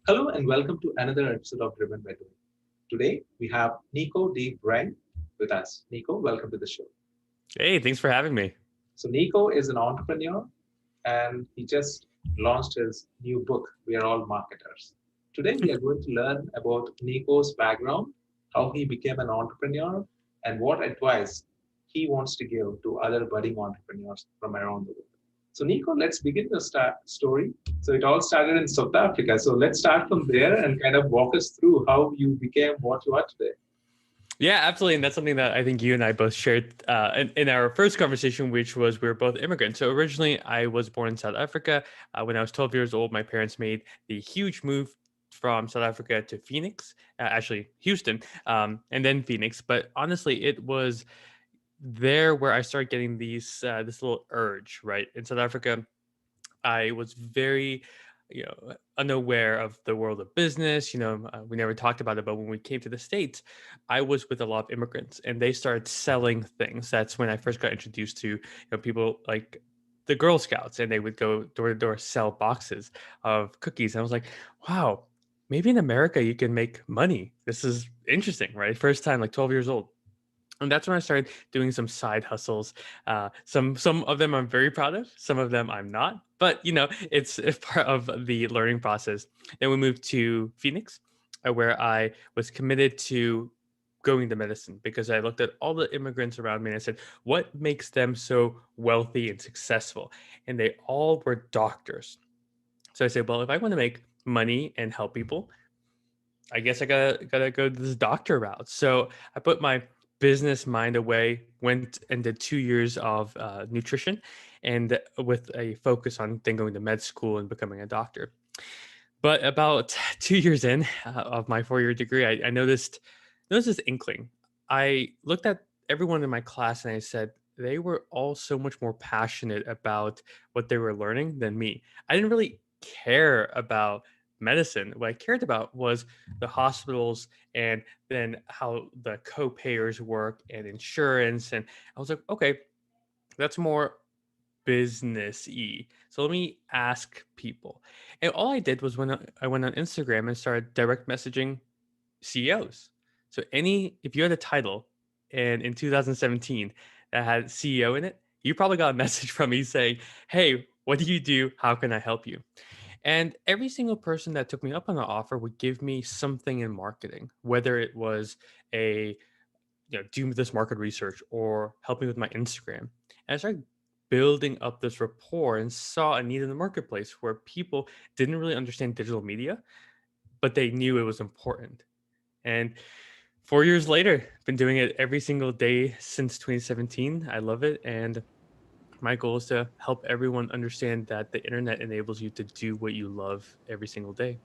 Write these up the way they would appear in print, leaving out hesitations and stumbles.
Hello and welcome to another episode of Driven by Doing. Today we have Nico De Bruyn with us. Nico, welcome to the show. Hey, thanks for having me. So Nico is an entrepreneur and he just launched his new book, We Are All Marketers. Today we are going to learn about Nico's background, how he became an entrepreneur, and what advice he wants to give to other budding entrepreneurs from around the world. So Nico, let's begin the story. So it all started in South Africa. So let's start from there and kind of walk us through how you became what you are today. Yeah, absolutely. And that's something that I think you and I both shared in our first conversation, which was we were both immigrants. So originally, I was born in South Africa. When I was 12 years old, my parents made the huge move from South Africa to Phoenix, actually Houston, and then Phoenix. But honestly, it was there where I started getting this little urge, right? In South Africa, I was very, unaware of the world of business. We never talked about it, but when we came to the States, I was with a lot of immigrants, and they started selling things. That's when I first got introduced to, people like the Girl Scouts, and they would go door to door sell boxes of cookies. And I was like, wow, maybe in America you can make money. This is interesting, right? First time, like 12 years old. And that's when I started doing some side hustles. Some of them I'm very proud of. Some of them I'm not. But it's part of the learning process. Then we moved to Phoenix, where I was committed to going to medicine because I looked at all the immigrants around me and I said, what makes them so wealthy and successful? And they all were doctors. So I said, well, if I want to make money and help people, I guess I gotta go this doctor route. So I put my business mind away, went and did 2 years of nutrition, and with a focus on then going to med school and becoming a doctor. But about 2 years in of my 4 year degree, I noticed this inkling. I looked at everyone in my class and I said they were all so much more passionate about what they were learning than me. I didn't really care about medicine. What I cared about was the hospitals and then how the co-payers work and insurance. And I was like, okay, that's more business y. So let me ask people. And all I did was when I went on Instagram and started direct messaging CEOs. So if you had a title and in 2017 that had CEO in it, you probably got a message from me saying, "Hey, what do you do? How can I help you?" And every single person that took me up on the offer would give me something in marketing, whether it was a do this market research or help me with my Instagram. And I started building up this rapport and saw a need in the marketplace where people didn't really understand digital media, but they knew it was important. And 4 years later, been doing it every single day since 2017. I love it. And my goal is to help everyone understand that the internet enables you to do what you love every single day.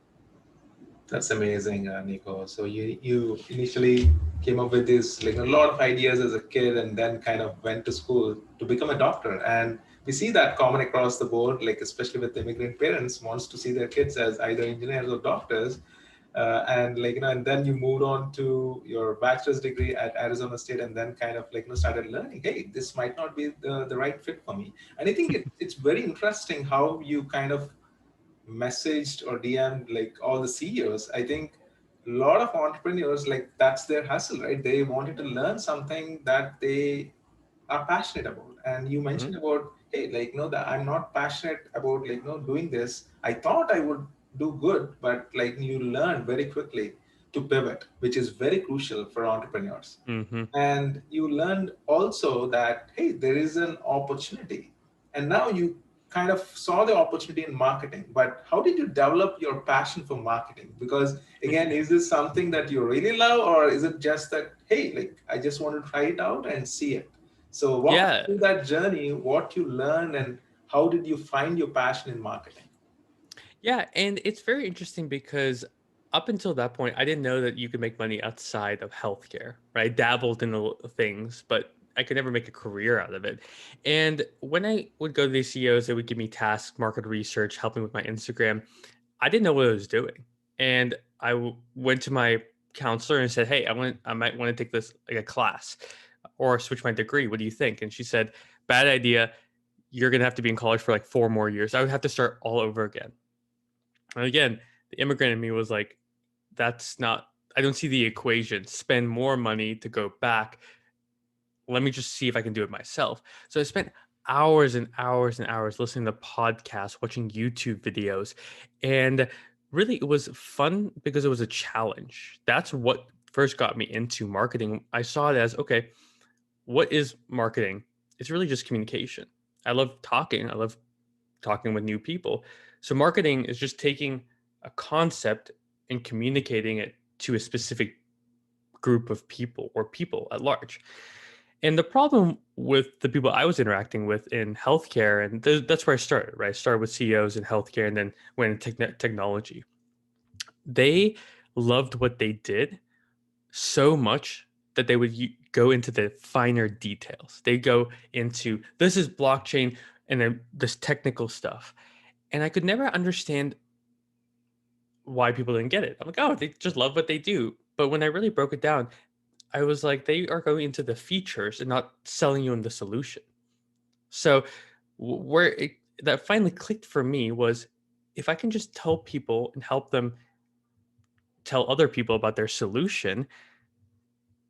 That's amazing, Nico. So you initially came up with this like a lot of ideas as a kid, and then kind of went to school to become a doctor. And we see that common across the board, like especially with immigrant parents wants to see their kids as either engineers or doctors. And and then you moved on to your bachelor's degree at Arizona State, and then kind of started learning. Hey, this might not be the right fit for me. And I think it's very interesting how you kind of messaged or DM'd like all the CEOs. I think a lot of entrepreneurs like that's their hustle, right? They wanted to learn something that they are passionate about. And you Mhm. mentioned about, hey, that I'm not passionate about doing this. I thought I would do good, but you learn very quickly to pivot, which is very crucial for entrepreneurs. Mhm. And you learned also that hey, there is an opportunity, and now you kind of saw the opportunity in marketing. But how did you develop your passion for marketing? Because again, is this something that you really love, or is it just that hey, I just want to try it out and see it? So walk us Yeah. through that journey, what you learned, and how did you find your passion in marketing? Yeah, and it's very interesting because up until that point, I didn't know that you could make money outside of healthcare, right? I dabbled in things, but I could never make a career out of it. And when I would go to these CEOs, they would give me tasks, market research, helping with my Instagram. I didn't know what I was doing. And went to my counselor and said, "Hey, I might want to take this like a class or switch my degree. What do you think?" And she said, "Bad idea. You're going to have to be in college for like 4 more years. I would have to start all over again." And again, The immigrant in me was like, that's not, I don't see the equation. Spend more money to go back. Let me just see if I can do it myself. So I spent hours and hours and hours listening to podcasts, watching YouTube videos, and really it was fun because it was a challenge. That's what first got me into marketing. I saw it as, okay, what is marketing? It's really just communication. I love talking. I love talking with new people. So marketing is just taking a concept and communicating it to a specific group of people or people at large. And the problem with the people I was interacting with in healthcare, and that's where I started, right? I started with CEOs in healthcare and then went into technology. They loved what they did so much that they would go into the finer details. They go into this is blockchain and then this technical stuff. And I could never understand why people didn't get it. I'm like, oh, they just love what they do. But when I really broke it down, I was like, they are going into the features and not selling you on the solution. So where that finally clicked for me was if I can just tell people and help them tell other people about their solution,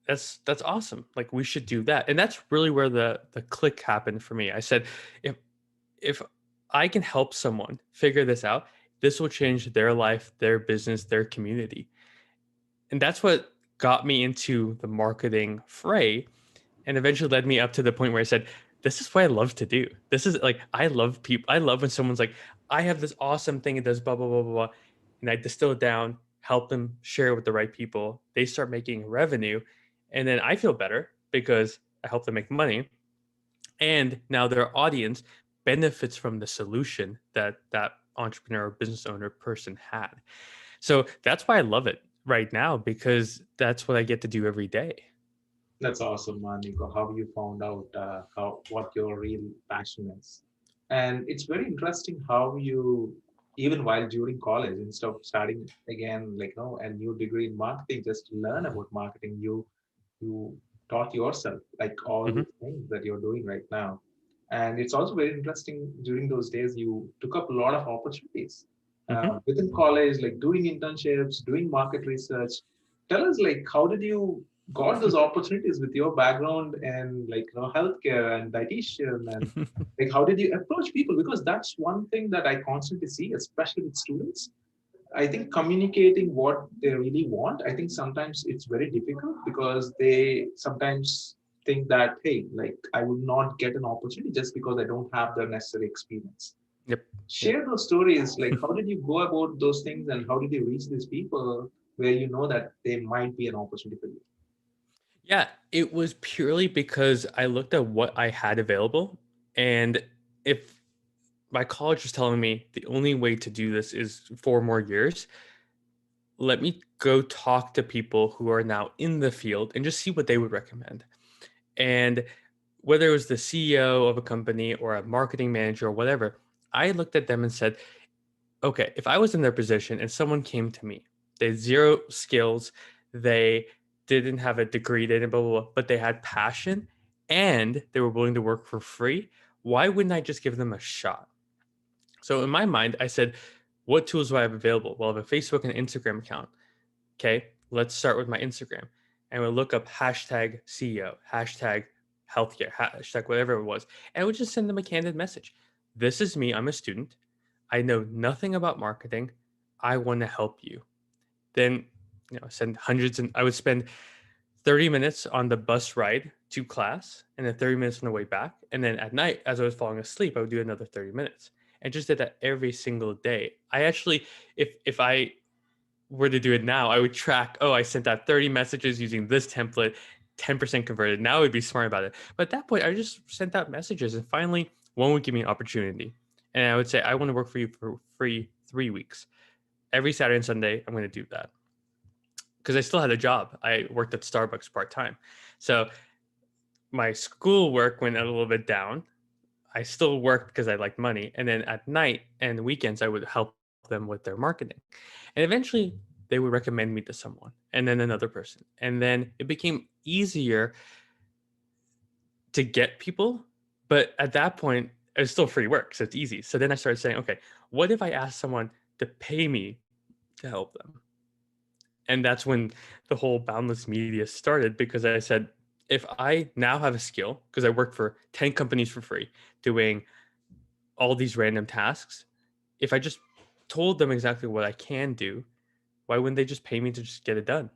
that's awesome. Like we should do that. And that's really where the click happened for me. I said, if if I can help someone figure this out, this will change their life, their business, their community. And that's what got me into the marketing fray and eventually led me up to the point where I said, this is what I love to do. This is like, I love people. I love when someone's like, I have this awesome thing. It does blah, blah, blah, blah, blah. And I distill it down, help them share it with the right people. They start making revenue. And then I feel better because I help them make money. And now their audience benefits from the solution that that entrepreneur or business owner person had. So that's why I love it right now because that's what I get to do every day. That's awesome, Nico. How you found out how what your real passion is, and it's very interesting how you, even while during college, instead of starting again like a new degree in marketing, just to learn about marketing, you taught yourself like all Hmm. these things that you're doing right now. And it's also very interesting during those days you took up a lot of opportunities Hmm. within college, like doing internships, doing market research. Tell us like how did you got those opportunities with your background and like healthcare and dietitian and like how did you approach people? Because that's one thing that I constantly see, especially with students. I think communicating what they really want, I think sometimes it's very difficult because they sometimes think that, hey, like I would not get an opportunity just because I don't have the necessary experience. Yep. Yep. Share those stories. Like, how did you go about those things and how did you reach these people where you know that there might be an opportunity for you? Yeah, it was purely because I looked at what I had available. And if my college was telling me the only way to do this is 4 more years, let me go talk to people who are now in the field and just see what they would recommend. And whether it was the CEO of a company or a marketing manager or whatever, I looked at them and said, okay, if I was in their position and someone came to me, they had zero skills, they didn't have a degree, they didn't blah, blah, blah, but they had passion and they were willing to work for free, why wouldn't I just give them a shot? So in my mind, I said, what tools do I have available? Well, I have a Facebook and Instagram account. Okay, let's start with my Instagram. And we'll look up hashtag CEO, hashtag healthcare, hashtag whatever it was. And we just send them a candid message. This is me. I'm a student. I know nothing about marketing. I want to help you. Then, send hundreds and I would spend 30 minutes on the bus ride to class and then 30 minutes on the way back. And then at night, as I was falling asleep, I would do another 30 minutes. And just did that every single day. I actually, if I were to do it now, I would track, oh, I sent out 30 messages using this template, 10% converted. Now I would be smart about it. But at that point, I just sent out messages and finally one would give me an opportunity. And I would say, I want to work for you for free 3 weeks. Every Saturday and Sunday, I'm going to do that. Because I still had a job. I worked at Starbucks part time. So my school work went a little bit down. I still worked because I liked money. And then at night and weekends, I would help them with their marketing. And eventually they would recommend me to someone and then another person. And then it became easier to get people. But at that point, it's still free work. So it's easy. So then I started saying, okay, what if I asked someone to pay me to help them. And that's when the whole Boundless Media started, because I said, if I now have a skill, because I worked for 10 companies for free doing all these random tasks, if I just told them exactly what I can do, why wouldn't they just pay me to just get it done?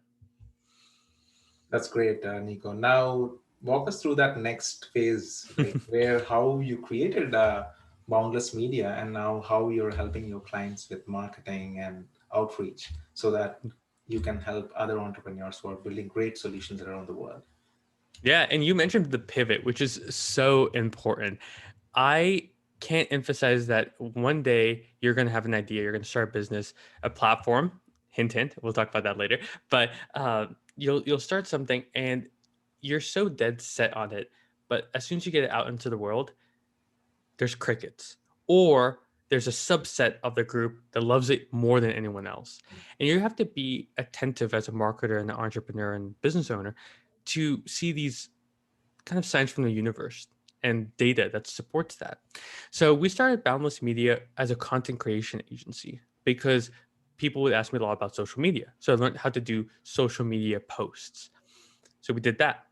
That's great, Nico. Now, walk us through that next phase, like where how you created Boundless Media and now how you're helping your clients with marketing and outreach so that you can help other entrepreneurs who are building great solutions around the world. Yeah, and you mentioned the pivot, which is so important. I can't emphasize that one day you're going to have an idea, you're going to start a business, a platform. Hint, hint. We'll talk about that later. But you'll start something, and you're so dead set on it. But as soon as you get it out into the world, there's crickets, or there's a subset of the group that loves it more than anyone else. And you have to be attentive as a marketer and an entrepreneur and business owner to see these kind of signs from the universe and data that supports that. So we started Boundless Media as a content creation agency because people would ask me a lot about social media. So I learned how to do social media posts. So we did that.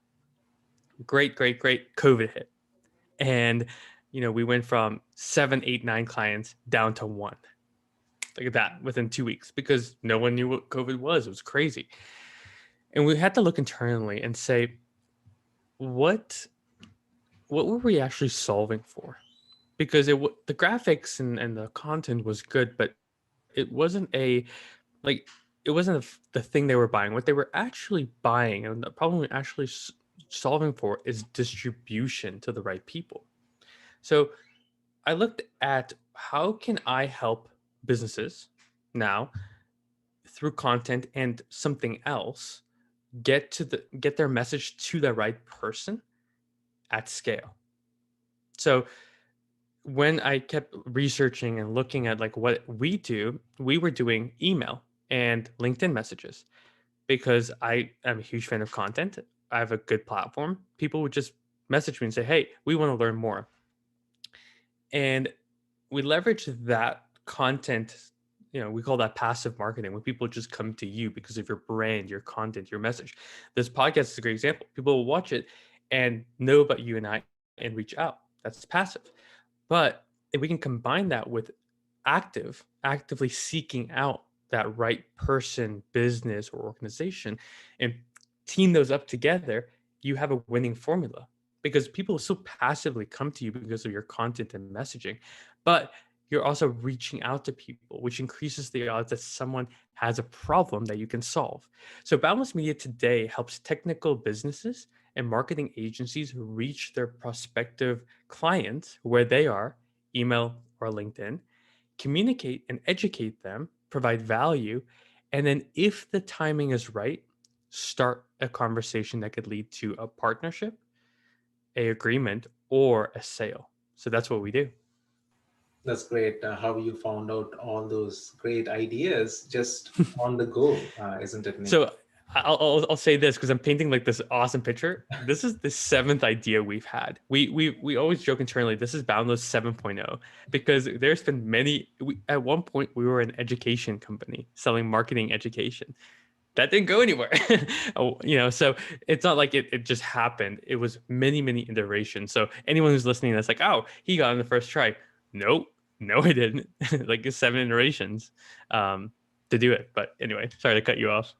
Great, great, great. COVID hit. And we went from 7, 8, 9 clients down to one. Like that within 2 weeks, because no one knew what COVID was. It was crazy. And we had to look internally and say, what were we actually solving for? Because the graphics and the content was good, but it wasn't like it wasn't the thing they were buying. What they were actually buying, and the problem we're actually solving for, is distribution to the right people. So I looked at, how can I help businesses now through content and something else get their message to the right person at scale. So when I kept researching and looking at like what we do, we were doing email and LinkedIn messages, because I am a huge fan of content. I have a good platform. People would just message me and say, "Hey, we want to learn more." And we leverage that content. We call that passive marketing, when people just come to you because of your brand, your content, your message. This podcast is a great example. People will watch it and know about you and I and reach out. That's passive. But if we can combine that with actively seeking out that right person, business, or organization, and team those up together, you have a winning formula, because people so passively come to you because of your content and messaging. But you're also reaching out to people, which increases the odds that someone has a problem that you can solve. So Boundless Media today helps technical businesses and marketing agencies reach their prospective clients where they are, email or LinkedIn, communicate and educate them, provide value, and then if the timing is right, start a conversation that could lead to a partnership, a agreement, or a sale. So that's what we do. That's great. How you found out all those great ideas just on the go, isn't it, Nico? So I'll say this, because I'm painting like this awesome picture. This is the seventh idea we've had. We always joke internally, this is Boundless 7.0, because there's been many. At one point, we were an education company selling marketing education. That didn't go anywhere. So it's not like it just happened. It was many, many iterations. So anyone who's listening that's like, oh, he got in the first try. Nope. No, I didn't. Like 7 iterations to do it. But anyway, sorry to cut you off.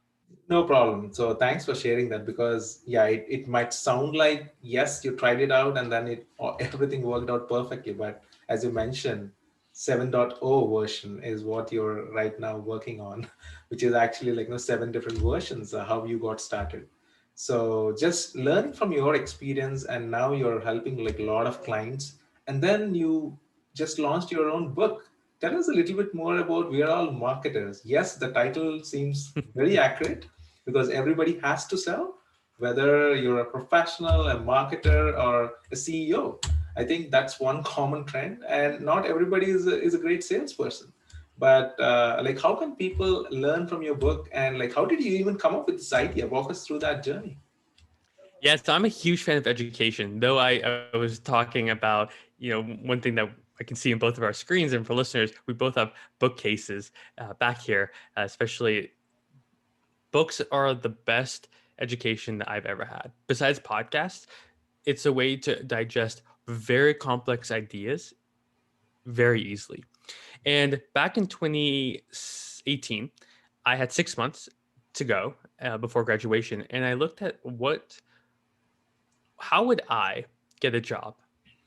No problem. So thanks for sharing that, because yeah, it might sound like yes, you tried it out and then everything worked out perfectly. But as you mentioned, 7.0 version is what you're right now working on, which is actually like 7 different versions of how you got started. So just learning from your experience, and now you're helping like a lot of clients, and then you just launched your own book. Tell us a little bit more about We Are All Marketers. Yes, the title seems very accurate, because everybody has to sell, whether you're a professional, a marketer, or a CEO. I think that's one common trend, and not everybody is a great salesperson. But like, how can people learn from your book, and like, how did you even come up with this idea? Walk us through that journey. Yeah, so I'm a huge fan of education. Though I was talking about, one thing that I I can see in both of our screens, and for listeners, we both have bookcases back here. Especially books are the best education that I've ever had. Besides podcasts, it's a way to digest very complex ideas very easily. And back in 2018, I had 6 months to go before graduation, and I looked at how would I get a job?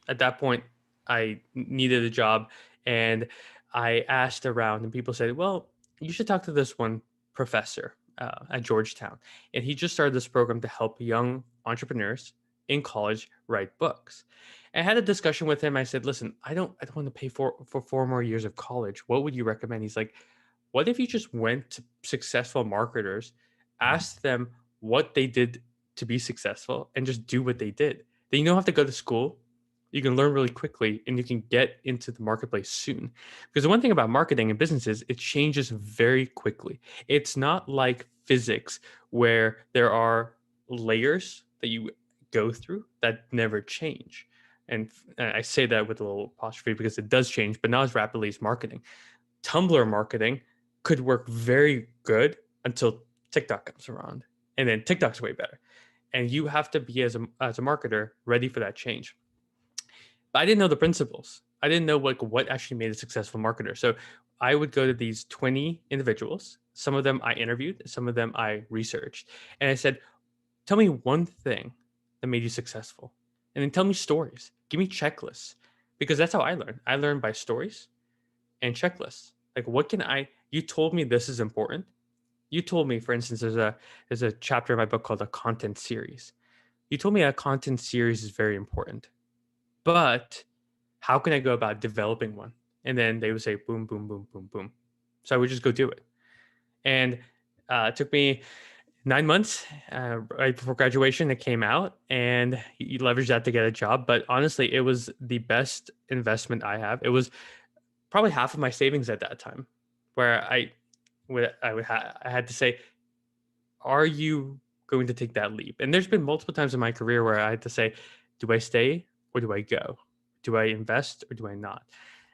At that point, I needed a job, and I asked around, and people said, "Well, you should talk to this one professor at Georgetown, and he just started this program to help young entrepreneurs in college write books." And I had a discussion with him. I said, "Listen, I don't want to pay for 4 more years of college. What would you recommend?" He's like, "What if you just went to successful marketers, asked them what they did to be successful, and just do what they did? Then you don't have to go to school. You can learn really quickly, and you can get into the marketplace soon." Because the one thing about marketing and business is it changes very quickly. It's not like physics where there are layers that you go through that never change. And I say that with a little apostrophe because it does change, but not as rapidly as marketing. Tumblr marketing could work very good until TikTok comes around, and then TikTok's way better. And you have to be as a marketer ready for that change. But I didn't know the principles. I didn't know what actually made a successful marketer. So I would go to these 20 individuals. Some of them I interviewed, some of them I researched, and I said, "Tell me one thing that made you successful, and then tell me stories. Give me checklists, because that's how I learn. I learn by stories and checklists. Like, what can I? You told me this is important. You told me, for instance, there's a chapter in my book called a content series. You told me a content series is very important, but how can I go about developing one?" And then they would say, boom, boom, boom, boom, boom. So I would just go do it. And it took me 9 months right before graduation. It came out, and you leverage that to get a job. But honestly, it was the best investment I have. It was probably half of my savings at that time, where I had to say, "Are you going to take that leap?" And there's been multiple times in my career where I had to say, "Do I stay or do I go? Do I invest or do I not?"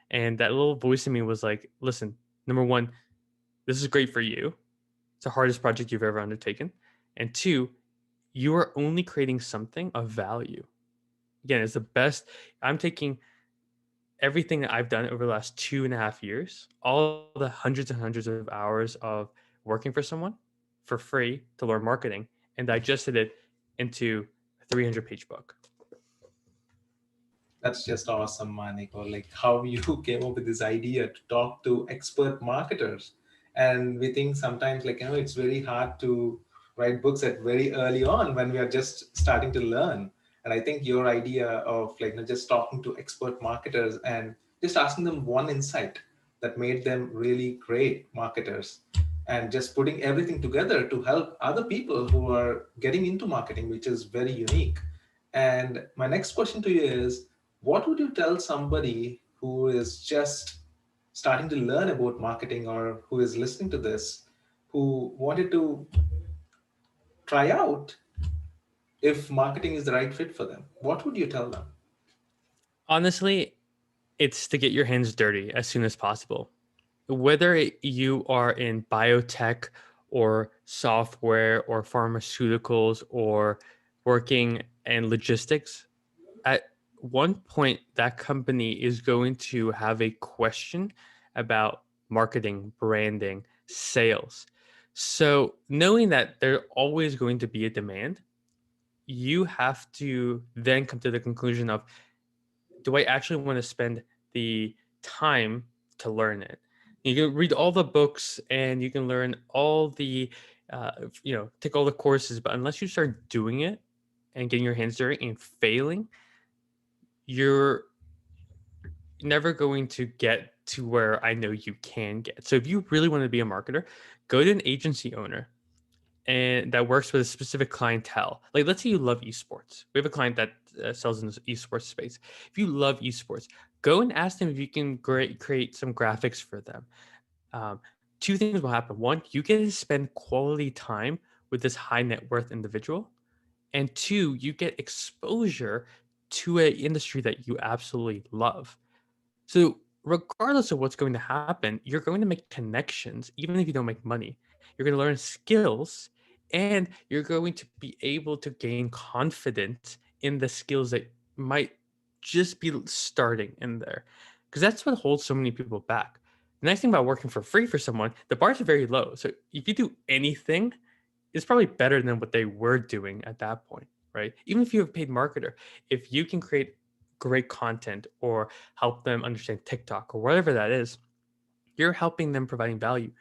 And that little voice in me was like, "Listen, number one, this is great for you. It's the hardest project you've ever undertaken. And two, you are only creating something of value." Again, it's the best. I'm taking everything that I've done over the last 2.5 years, all the hundreds and hundreds of hours of working for someone for free to learn marketing, and digested it into a 300-page book. That's just awesome, Nico. Like how you came up with this idea to talk to expert marketers. And we think sometimes, like, it's very hard to write books at very early on when we are just starting to learn. And I think your idea of like just talking to expert marketers and just asking them one insight that made them really great marketers, and just putting everything together to help other people who are getting into marketing, which is very unique. And my next question to you is, what would you tell somebody who is just starting to learn about marketing, or who is listening to this, who wanted to try out if marketing is the right fit for them? What would you tell them? Honestly, it's to get your hands dirty as soon as possible. Whether you are in biotech or software or pharmaceuticals or working in logistics, at one point that company is going to have a question about marketing, branding, sales. So knowing that there's always going to be a demand, you have to then come to the conclusion of, do I actually want to spend the time to learn it? You can read all the books and you can learn all the take all the courses, but unless you start doing it and getting your hands dirty and failing, you're never going to get to where I know you can get. So if you really want to be a marketer, go to an agency owner and that works with a specific clientele. Like, let's say you love esports. We have a client that sells in the esports space. If you love esports, go and ask them if you can create some graphics for them. Two things will happen. One, you get to spend quality time with this high net worth individual, and two, you get exposure to an industry that you absolutely love. So, regardless of what's going to happen, you're going to make connections, even if you don't make money. You're going to learn skills, and you're going to be able to gain confidence in the skills that might just be starting in there. Because that's what holds so many people back. The nice thing about working for free for someone, the bars are very low. So, if you do anything, it's probably better than what they were doing at that point, right? Even if you have a paid marketer, if you can create great content or help them understand TikTok or whatever that is, you're helping them providing value.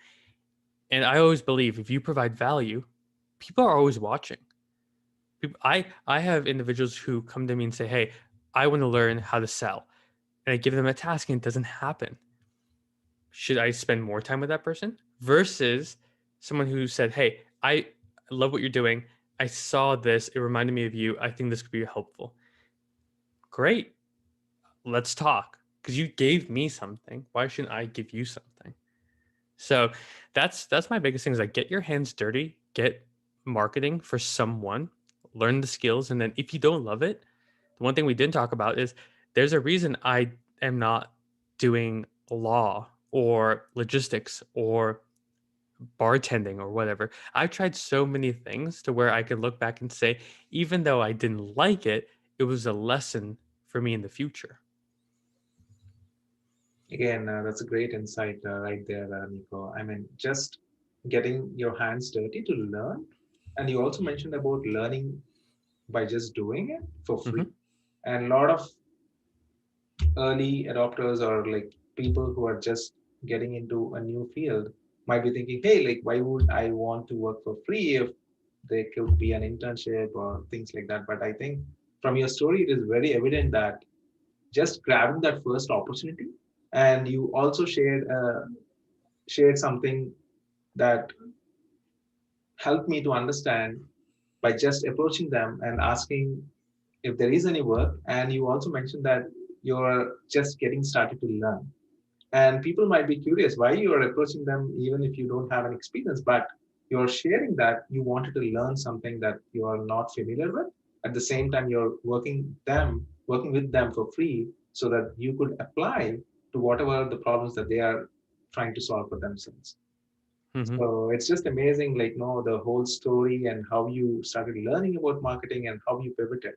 And I always believe if you provide value, people are always watching. I have individuals who come to me and say, "Hey, I want to learn how to sell," and I give them a task and it doesn't happen. Should I spend more time with that person versus someone who said, "Hey, I love what you're doing. I saw this. It reminded me of you. I think this could be helpful." Great. Let's talk because you gave me something. Why shouldn't I give you something? So that's my biggest thing is like get your hands dirty, get marketing for someone, learn the skills, and then if you don't love it, the one thing we didn't talk about is there's a reason I am not doing law or logistics or bartending or whatever. I've tried so many things to where I can look back and say, even though I didn't like it, it was a lesson for me in the future. Again, that's a great insight right there, Nico. I mean, just getting your hands dirty to learn. And you also mentioned about learning by just doing it for free. Hmm. And a lot of early adopters or like people who are just getting into a new field might be thinking, hey, like, why would I want to work for free if there could be an internship or things like that? But I think from your story, it is very evident that just grabbing that first opportunity, and you also shared something that helped me to understand by just approaching them and asking if there is any work. And you also mentioned that you're just getting started to learn. And people might be curious why you are approaching them even if you don't have an experience, but you're sharing that you wanted to learn something that you are not familiar with. At the same time, you're working with them for free so that you could apply to whatever the problems that they are trying to solve for themselves. Hmm. So it's just amazing, like, the whole story and how you started learning about marketing and how you pivoted.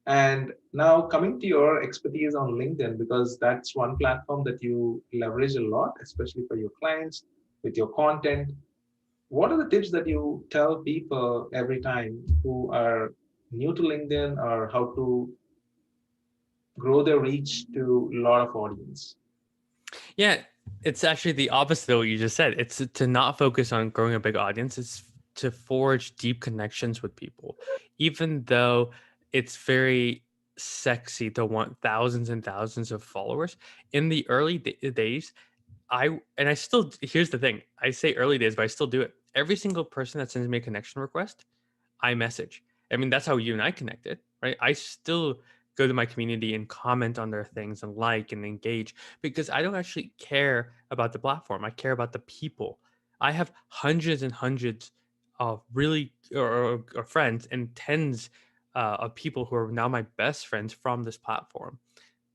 And now coming to your expertise on LinkedIn, because that's one platform that you leverage a lot, especially for your clients with your content. What are the tips that you tell people every time who are new to LinkedIn or how to grow their reach to a lot of audience? Yeah, it's actually the opposite of what you just said. It's to not focus on growing a big audience. It's to forge deep connections with people, even though it's very sexy to want thousands and thousands of followers. In the early days, I still here's the thing. I say early days, but I still do it. Every single person that sends me a connection request, I message. I mean, that's how you and I connected, right? I still go to my community and comment on their things and like and engage because I don't actually care about the platform. I care about the people. I have hundreds and hundreds of really or friends and tens of people who are now my best friends from this platform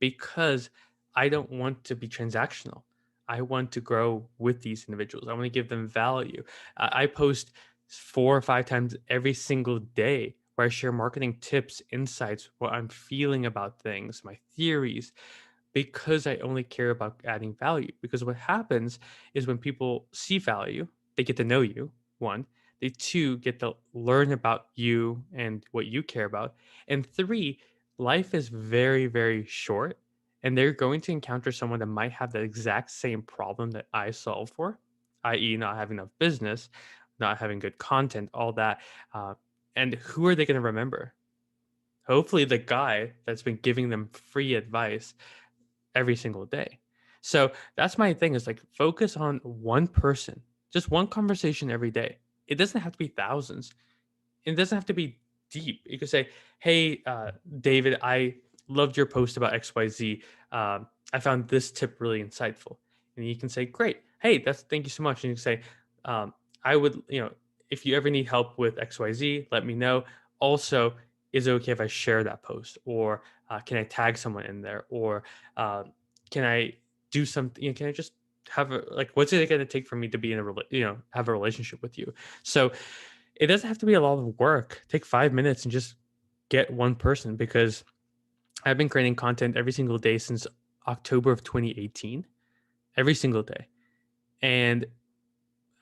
because I don't want to be transactional. I want to grow with these individuals. I want to give them value. I post 4 or 5 times every single day where I share marketing tips, insights, what I'm feeling about things, my theories, because I only care about adding value. Because what happens is when people see value, they get to know you, one. They two get to learn about you and what you care about. And three, life is very, very short. And they're going to encounter someone that might have the exact same problem that I solve for, i.e., not having enough business, not having good content, all that. Uh, and who are they going to remember? Hopefully, the guy that's been giving them free advice every single day. So that's my thing is like focus on one person, just one conversation every day. It doesn't have to be thousands. It doesn't have to be deep. You could say, "Hey, David, I loved your post about XYZ. I found this tip really insightful." And you can say, "Great. Hey, that's thank you so much." And you can say, "I would, if you ever need help with XYZ, let me know. Also, is it okay if I share that post, or can I tag someone in there, or can I do something? Can I just have a like? What's it going to take for me to be in a have a relationship with you? So it doesn't have to be a lot of work. Take 5 minutes and just get one person, because I've been creating content every single day since October of 2018, every single day, and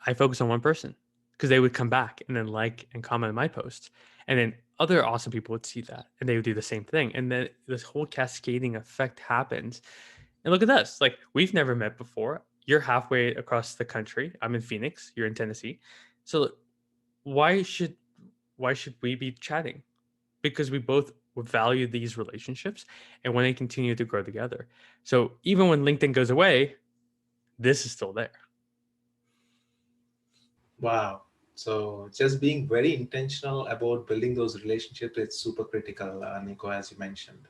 I focus on one person because they would come back and then like and comment on my posts. And then other awesome people would see that and they would do the same thing. And then this whole cascading effect happens. And look at us. Like, we've never met before. You're halfway across the country. I'm in Phoenix. You're in Tennessee. So why should why should we be chatting? Because we both value these relationships and want to continue to grow together. So even when LinkedIn goes away, this is still there. Wow. So just being very intentional about building those relationships is super critical, Nico, as you mentioned.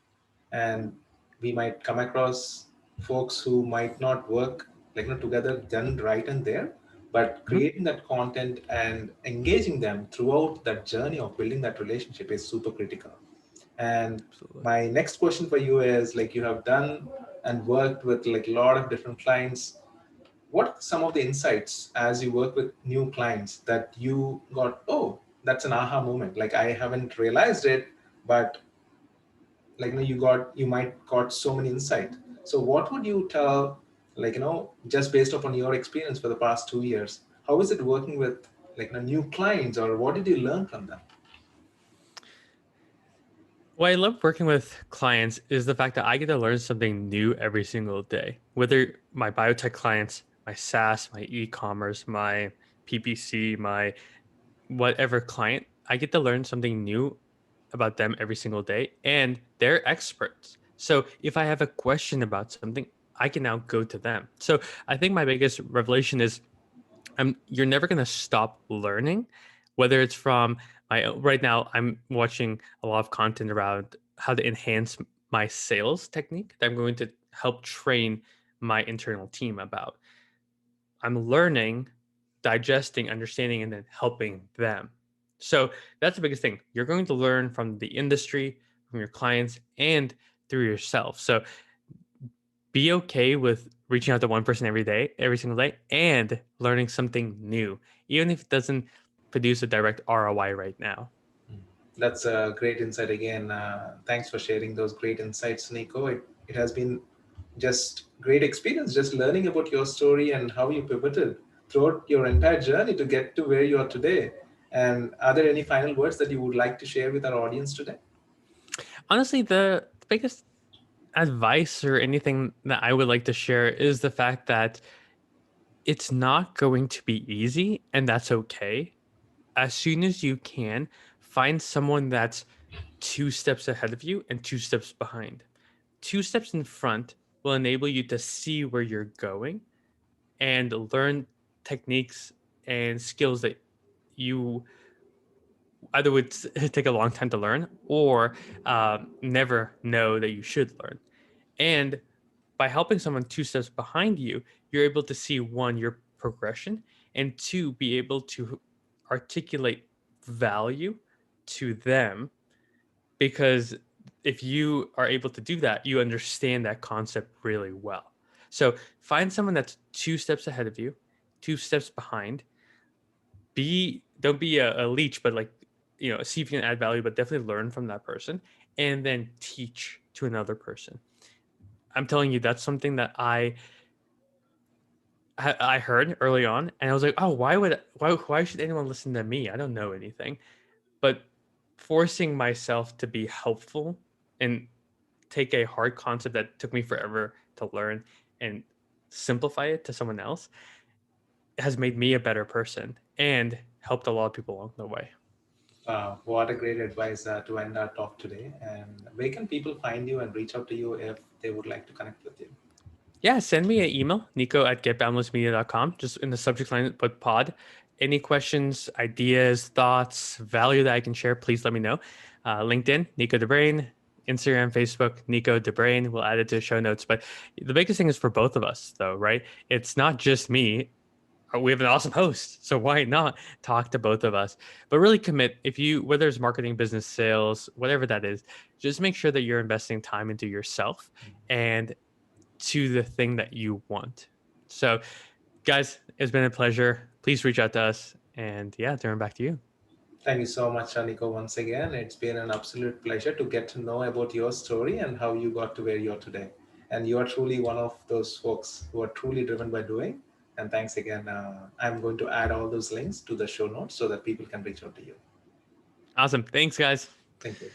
And we might come across folks who might not work together done right and there, but Mhm. creating that content and engaging them throughout that journey of building that relationship is super critical. And Absolutely. my next question for you is, like, you have done and worked with like a lot of different clients. What are some of the insights as you work with new clients that you got, oh, that's an aha moment, like I haven't realized it, but you might got so many insight. So what would you tell, just based upon your experience for the past 2 years, how is it working with new clients, or what did you learn from them? What I love working with clients is the fact that I get to learn something new every single day. Whether my biotech clients, my SaaS, my e-commerce, my PPC, my whatever client, I get to learn something new about them every single day, and they're experts. So if I have a question about something, I can now go to them. So I think my biggest revelation is you're never going to stop learning, whether it's from my right now I'm watching a lot of content around how to enhance my sales technique that I'm going to help train my internal team about. I'm learning, digesting, understanding, and then helping them. So that's the biggest thing. You're going to learn from the industry, from your clients, and through yourself. So be okay with reaching out to one person every day, every single day, and learning something new, even if it doesn't produce a direct ROI right now. That's a great insight again. Thanks for sharing those great insights, Nico. It has been just great experience just learning about your story and how you pivoted throughout your entire journey to get to where you are today. And are there any final words that you would like to share with our audience today? Honestly, the biggest advice or anything that I would like to share is the fact that it's not going to be easy, and that's okay. As soon as you can, find someone that's 2 steps ahead of you and 2 steps behind. 2 steps in front will enable you to see where you're going and learn techniques and skills that you either would take a long time to learn or never know that you should learn. And by helping someone 2 steps behind you, you're able to see one, your progression, and two, be able to articulate value to them. Because if you are able to do that, you understand that concept really well. So find someone that's 2 steps ahead of you, 2 steps behind. Don't be a leech, but like, see if you can add value, but definitely learn from that person and then teach to another person. I'm telling you, that's something that I heard early on, and I was like, oh, why should anyone listen to me? I don't know anything. But forcing myself to be helpful and take a hard concept that took me forever to learn and simplify it to someone else has made me a better person and helped a lot of people along the way. What a great advice to end our talk today. And where can people find you and reach out to you if they would like to connect with you? Yeah, send me an email, nico@getboundlessmedia.com. Just in the subject line, put pod. Any questions, ideas, thoughts, value that I can share, please let me know. LinkedIn, Nico De Bruyn. Instagram, Facebook, Nico De Bruyn. We'll add it to the show notes. But the biggest thing is for both of us, though, right? It's not just me. We have an awesome host, so why not talk to both of us? But really commit. If you, whether it's marketing, business, sales, whatever that is, just make sure that you're investing time into yourself and to the thing that you want. So, guys, it's been a pleasure. Please reach out to us. And yeah, turn back to you. Thank you so much, Nico, once again. It's been an absolute pleasure to get to know about your story and how you got to where you are today. And you are truly one of those folks who are truly driven by doing. And thanks again. I'm going to add all those links to the show notes so that people can reach out to you. Awesome. Thanks, guys. Thank you.